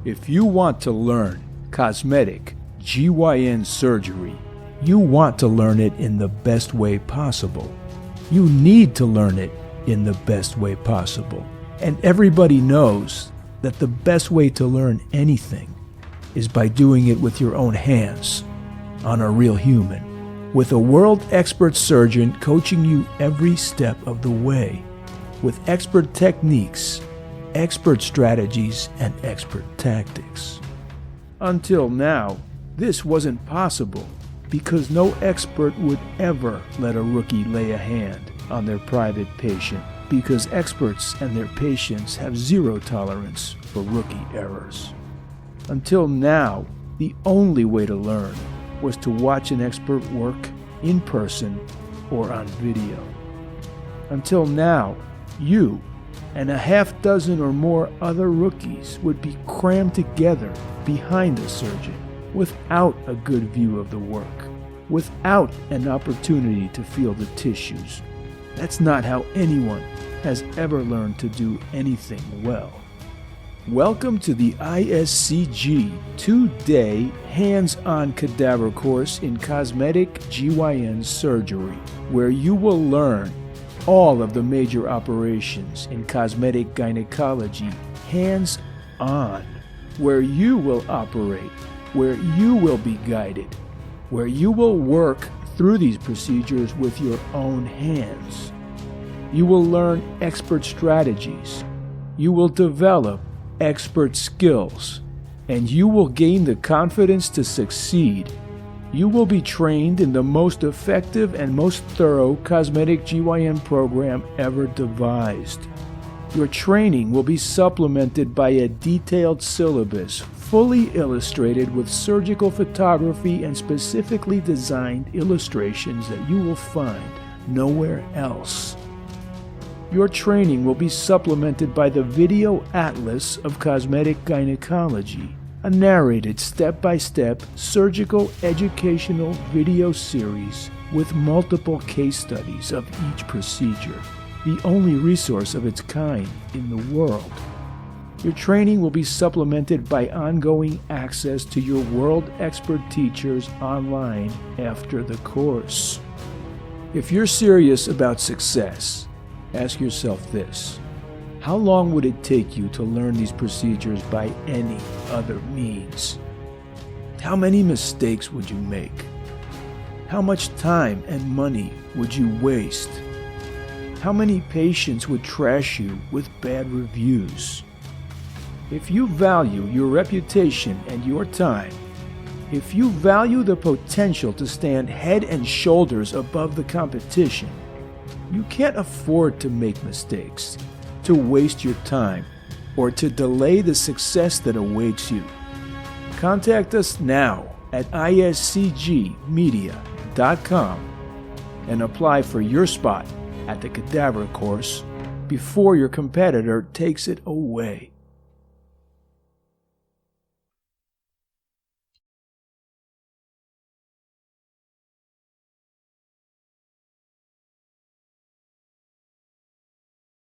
If you want to learn cosmetic GYN surgery, you want to learn it in the best way possible. You need to learn it in the best way possible. And everybody knows that the best way to learn anything is by doing it with your own hands, on a real human, with a world expert surgeon coaching you every step of the way, with expert techniques, expert strategies, and expert tactics. Until now, this wasn't possible because no expert would ever let a rookie lay a hand on their private patient, because experts and their patients have zero tolerance for rookie errors. Until now, the only way to learn was to watch an expert work in person or on video. Until now, you and a half dozen or more other rookies would be crammed together behind a surgeon without a good view of the work, without an opportunity to feel the tissues. That's not how anyone has ever learned to do anything well. Welcome to the ISCG 2-day hands-on cadaver course in cosmetic GYN surgery, where you will learn all of the major operations in cosmetic gynecology hands-on, where you will operate, where you will be guided, where you will work through these procedures with your own hands. You will learn expert strategies. You will develop expert skills, and you will gain the confidence to succeed. You will be trained in the most effective and most thorough cosmetic GYN program ever devised. Your training will be supplemented by a detailed syllabus, fully illustrated with surgical photography and specifically designed illustrations that you will find nowhere else. Your training will be supplemented by the Video Atlas of Cosmetic Gynecology, a narrated step-by-step surgical educational video series with multiple case studies of each procedure, the only resource of its kind in the world. Your training will be supplemented by ongoing access to your world expert teachers online after the course. If you're serious about success, ask yourself this: how long would it take you to learn these procedures by any other means? How many mistakes would you make? How much time and money would you waste? How many patients would trash you with bad reviews? If you value your reputation and your time, if you value the potential to stand head and shoulders above the competition, you can't afford to make mistakes, to waste your time, or to delay the success that awaits you. Contact us now at iscgmedia.com and apply for your spot at the Cadaver course before your competitor takes it away.